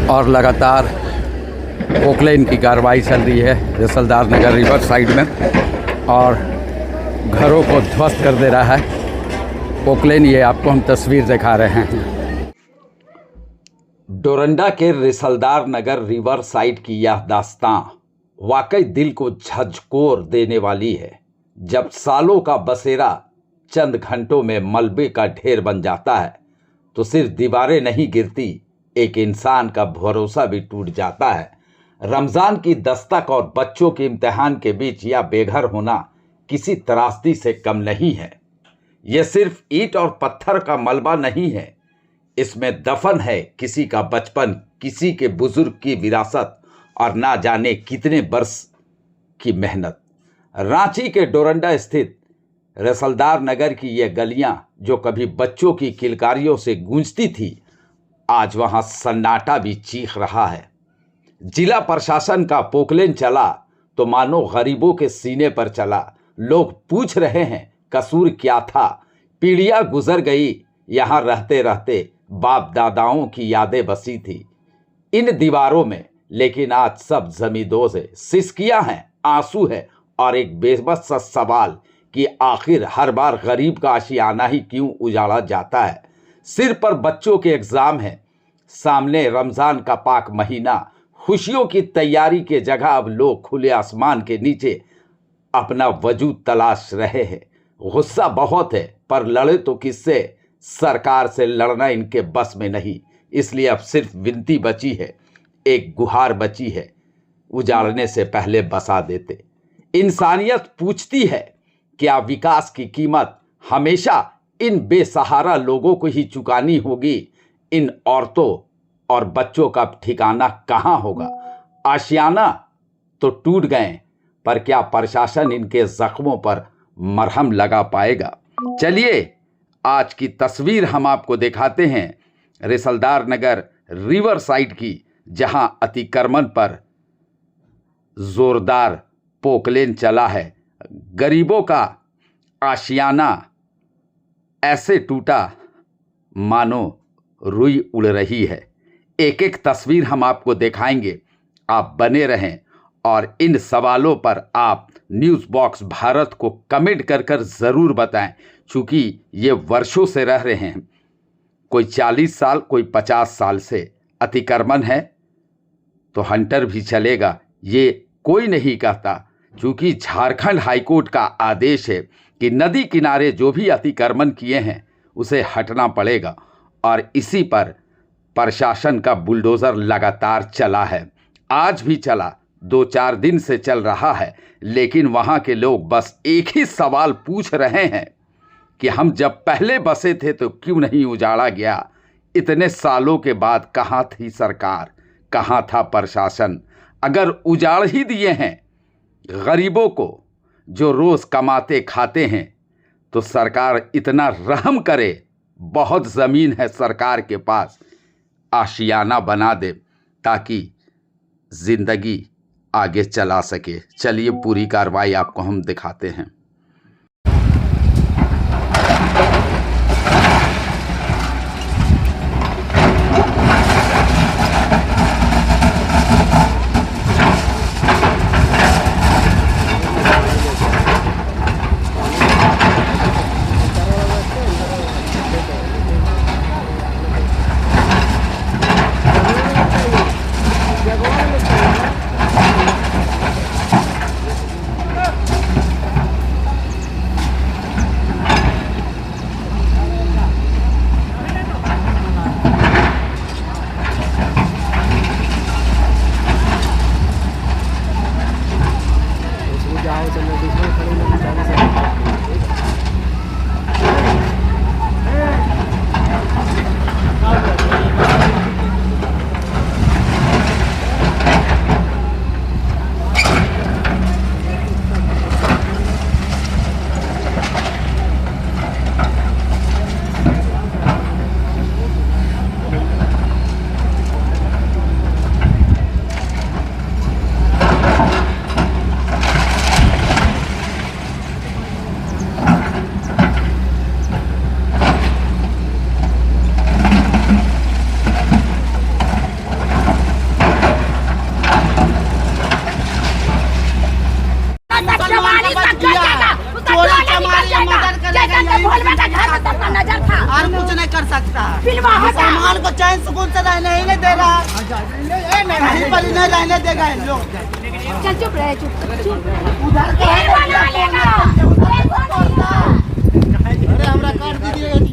और लगातार पोकलेन की कार्रवाई चल रही है रिसलदार नगर रिवर साइड में और घरों को ध्वस्त कर दे रहा है पोकलेन। ये आपको हम तस्वीर दिखा रहे हैं। डोरंडा के रिसलदार नगर रिवर साइड की यह दास्तां वाकई दिल को झकझोर देने वाली है। जब सालों का बसेरा चंद घंटों में मलबे का ढेर बन जाता है तो सिर्फ दीवारें नहीं गिरती, एक इंसान का भरोसा भी टूट जाता है। रमजान की दस्तक और बच्चों के इम्तिहान के बीच यह बेघर होना किसी त्रासदी से कम नहीं है। यह सिर्फ ईंट और पत्थर का मलबा नहीं है, इसमें दफन है किसी का बचपन, किसी के बुजुर्ग की विरासत और ना जाने कितने बरस की मेहनत। रांची के डोरंडा स्थित रसलदार नगर की ये गलियां जो कभी बच्चों की किलकारियों से गूंजती थी, आज वहां सन्नाटा भी चीख रहा है। जिला प्रशासन का पोकलेन चला तो मानो गरीबों के सीने पर चला। लोग पूछ रहे हैं कसूर क्या था। पीढ़ियां गुजर गई, यहां रहते रहते बाप दादाओं की यादें बसी थी इन दीवारों में, लेकिन आज सब जमींदोज है, सिसकियां हैं, आंसू है और एक बेबस सा सवाल कि आखिर हर बार गरीब का आशियाना ही क्यों उजाड़ा जाता है। सिर पर बच्चों के एग्जाम है, सामने रमजान का पाक महीना, खुशियों की तैयारी के जगह अब लोग खुले आसमान के नीचे अपना वजूद तलाश रहे हैं। गुस्सा बहुत है पर लड़े तो किससे, सरकार से लड़ना इनके बस में नहीं। इसलिए अब सिर्फ विनती बची है, एक गुहार बची है, उजाड़ने से पहले बसा देते। इंसानियत पूछती है क्या विकास की कीमत हमेशा इन बेसहारा लोगों को ही चुकानी होगी? इन औरतों और बच्चों का ठिकाना कहाँ होगा? आशियाना तो टूट गए, पर क्या प्रशासन इनके जख्मों पर मरहम लगा पाएगा? चलिए आज की तस्वीर हम आपको दिखाते हैं रिसलदार नगर रिवर साइड की, जहां अतिक्रमण पर जोरदार पोकलेन चला है। गरीबों का आशियाना ऐसे टूटा मानो रुई उड़ रही है। एक एक तस्वीर हम आपको दिखाएंगे, आप बने रहें और इन सवालों पर आप न्यूज़ बॉक्स भारत को कमेंट कर कर ज़रूर बताएं, क्योंकि ये वर्षों से रह रहे हैं। कोई 40 साल, कोई 50 साल से अतिक्रमण है तो हंटर भी चलेगा, ये कोई नहीं कहता, क्योंकि झारखंड हाईकोर्ट का आदेश है कि नदी किनारे जो भी अतिक्रमण किए हैं उसे हटना पड़ेगा। और इसी पर प्रशासन का बुलडोज़र लगातार चला है, आज भी चला, 2-4 दिन से चल रहा है। लेकिन वहाँ के लोग बस एक ही सवाल पूछ रहे हैं कि हम जब पहले बसे थे तो क्यों नहीं उजाड़ा गया? इतने सालों के बाद कहाँ थी सरकार, कहाँ था प्रशासन? अगर उजाड़ ही दिए हैं गरीबों को जो रोज़ कमाते खाते हैं तो सरकार इतना रहम करे। बहुत ज़मीन है सरकार के पास, आशियाना बना दे ताकि ज़िंदगी आगे चला सके। चलिए पूरी कार्रवाई आपको हम दिखाते हैं। पर नहीं रहने देगा इन लोग। चल चुप रहे, चुप उधर का अरे हमरा काट दीजिएगा।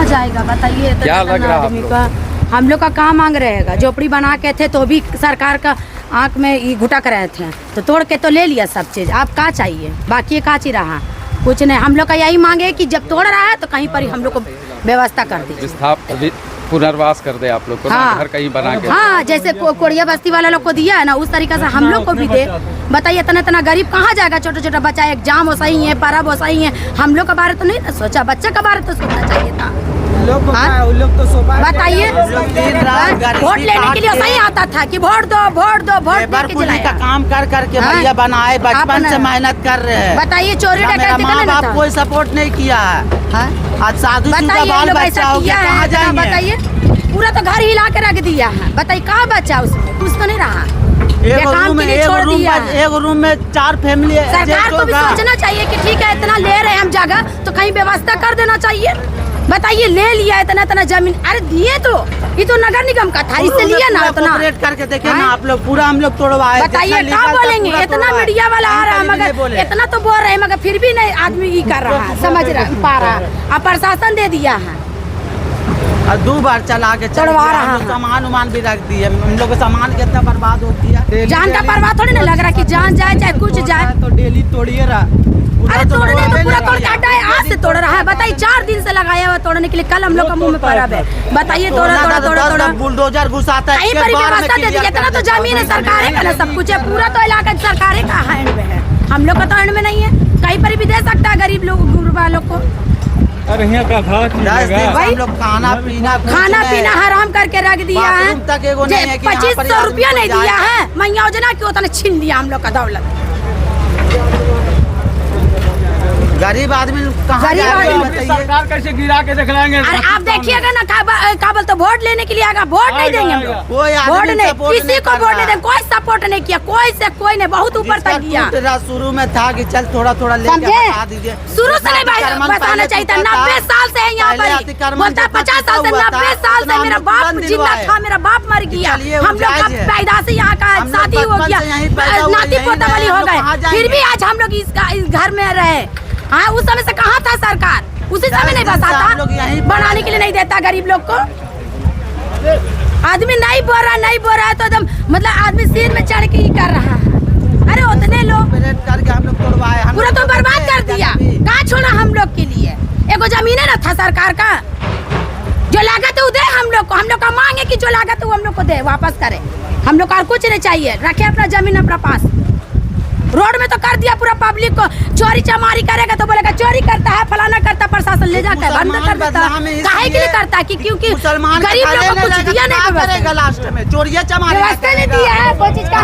जाएगा बताइए। क्या लग रहा है आदमी का हम लोग का कहाँ मांग रहेगा। झोपड़ी बना के थे तो भी सरकार का आंख में ये घुटक रहे थे, तो तोड़ के तो ले लिया सब चीज। आप क्या चाहिए? बाकी का ची रहा कुछ नहीं। हम लोग का यही मांगे कि जब तोड़ रहा है तो कहीं पर ही हम लोग को व्यवस्था कर दीजिए, पुनर्वास कर दे आप लोग को। हाँ, घर कहीं बना के। हाँ, जैसे कोड़िया बस्ती वाला लोग को दिया है ना, उस तरीके से हम लोग को भी दे। बताइए इतना गरीब कहाँ जाएगा? छोटा छोटा बच्चा, एग्जाम हो सही है, पर्व हो सही है। हम लोग के बारे तो नहीं ना सोचा, बच्चे के बारे तो सोचना चाहिए था। बताइए वोट लेने के लिए सही आता था कि वोट दो वोट दो वोट दे का काम कर करके भैया बनाए, बचपन से मेहनत कर रहे हैं। बताइए चोरी डकैती माँ बाप कोई सपोर्ट नहीं किया है। आज साधु बताइए बाल बच्चा हो गया, कहाँ जाएंगे? बताइए पूरा तो घर हिला के रख दिया है। बताइए कहाँ बच्चा उसमें? कुछ तो नहीं रहा। एक रूम में 4 फैमिली। सरकार को भी सोचना चाहिए कि ठीक है इतना ले रहे हैं हम जगह, तो कहीं व्यवस्था कर देना चाहिए। बताइए ले लिया इतना जमीन, अरे दिए तो ये तो नगर निगम का था, इससे लिया ना उतना करके देखिए ना आप लोग। पूरा हम लोग तोड़वाए। बताइए क्या बोलेंगे? इतना मीडिया वाला आ रहा है मगर इतना तो बोल रहे हैं, मगर फिर भी नहीं आदमी ये कर रहा है, समझ पा रहा है। अब प्रशासन दे दिया है, 2 बार चला के तोड़वा रहा है। सामान उमान भी रख दिए। हम लोग का सामान कितना बर्बाद हो गया। जान का बर्बाद थोड़ी ना लग रहा कि जान जाए चाहे कुछ जाए। तो डेली तोड़िए रहा। अरे तोड़ने तो पूरा तोड़ काटा है, आज से तोड़ रहा है। बताइए 4 दिन से लगाया हुआ तोड़ने के लिए। कल हम लोग का मुंह में पर्व है। बताइए तोड़ा बुलडोजर घुसाता है। कहीं पर व्यवस्था दे दीजिए। इतना तो जमीन है सरकार का ना, सब कुछ है। पूरा तो इलाका सरकार का हैंड में है, हम लोग का तो हैंड में नहीं है। कहीं पर भी दे सकता है गरीब लोग वालों को। अरे यहाँ का हम लोग खाना पीना हराम करके रख दिया है। 2500 रुपया नहीं दिया है। मैया योजना की उतना छीन लिया हम लोग का दौलत। गरीब आदमी कहाँ सरकार कैसे गिरा के दिखलाएंगे? अरे आप देखिएगा ना, काबल तो वोट लेने के लिए आएगा, वोट नहीं देंगे हम लोग। वोट नहीं, किसी को वोट नहीं देंगे। कोई सपोर्ट नहीं किया, कोई से कोई नहीं, बहुत ऊपर तक गया। शुरू में था कि चल थोड़ा थोड़ा समझे, शुरू से नहीं बताना चाहिए था। 90 साल से है यहाँ पर, बोलता 50 साल से 90 साल से मेरा बाप जिंदा था, मेरा बाप मर गया। हम लोग का पैदा से यहाँ का शादी हो गया, नाती पोता वाली हो गए, फिर भी आज हम लोग इस घर में रहे। हाँ, उस समय से कहाँ था सरकार? उसी समय नहीं बसा था, बनाने के लिए नहीं देता गरीब लोग को। आदमी नहीं बोल रहा है तो एकदम मतलब आदमी सिर में चढ़ के ही कर रहा है। अरे उतने लोग पूरा तो बर्बाद कर दिया। कहाँ छोड़ा हम लोग के लिए? एगो जमीन है ना था सरकार का, जो लागत है वो दे हम लोग को। हम लोग का मांगे कि जो लागत है वो हम लोग को दे, वापस करे। हम लोग को कुछ नहीं चाहिए, रखे अपना जमीन अपना पास। रोड में तो कर दिया पूरा पब्लिक को। चोरी चमारी करेगा तो बोलेगा चोरी करता है, फलाना करता, प्रशासन ले जाकर बंद कर देता है। काहे के लिए करता है? क्योंकि गरीब लोग को कुछ दिया नहीं करेगा। लास्ट में चोरिया चमारी व्यवस्था नहीं दिया है, कोई चीज का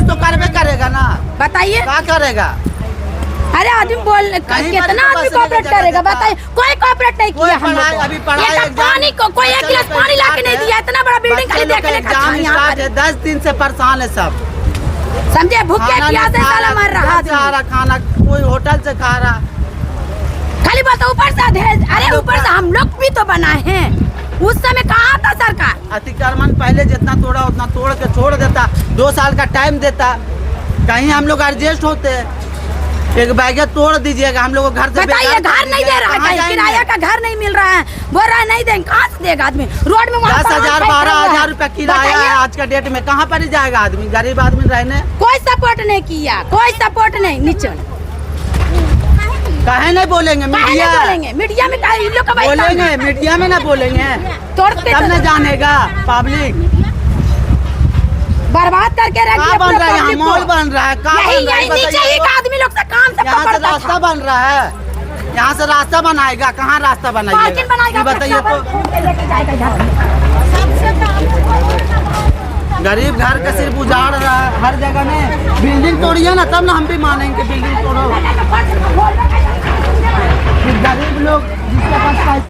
तो करवे करेगा ना। बताइए क्या करेगा? अरे आदमी बोल कितना आदमी कोऑपरेट करेगा? बताइए कोई कोऑपरेट नहीं किया। हम लोग पानी को कोई 1 गिलास पानी ला के नहीं दिया। इतना बड़ा बिल्डिंग खाली देखने का 10 दिन से परेशान है सब, समझे? भूखे प्यासे साला मर रहा है। खाना कोई होटल से खा रहा, खाली बात ऊपर से। अरे ऊपर से हम लोग भी तो बनाए हैं। उस समय कहाँ था सरकार? अतिक्रमण पहले जितना तोड़ा उतना तोड़ के छोड़ देता, 2 साल का टाइम देता, कहीं हम लोग एडजस्ट होते। एक बैग तोड़ दीजिएगा, हम लोग को घर से बताइए घर नहीं दे रहा है, किराया का घर नहीं मिल रहा है, बोल रहा है नहीं देंगे। कहाँ से देगा आदमी? रोड में 10,000 12,000 रुपया किराया है आज का डेट में। कहाँ पर ही जाएगा आदमी? गरीब आदमी रहने कोई सपोर्ट नहीं किया, कोई सपोर्ट नहीं। नीचे कहे नहीं बोलेंगे मीडिया में बोलेंगे, मीडिया में ना बोलेंगे, तब न जानेगा पब्लिक। बर्बाद करके रख दिया। बन रहा है यहाँ, मॉल बन रहा है। आदमी लोग से काम से यहाँ से रास्ता बन रहा है, यहाँ से रास्ता बनाएगा। कहाँ रास्ता बनाएगा बताइए तो? गरीब घर का सिर्फ उजाड़ रहा है हर जगह में। बिल्डिंग तोड़िए ना, तब ना हम भी मानेंगे बिल्डिंग तोड़ो। गरीब लोग जिसके पास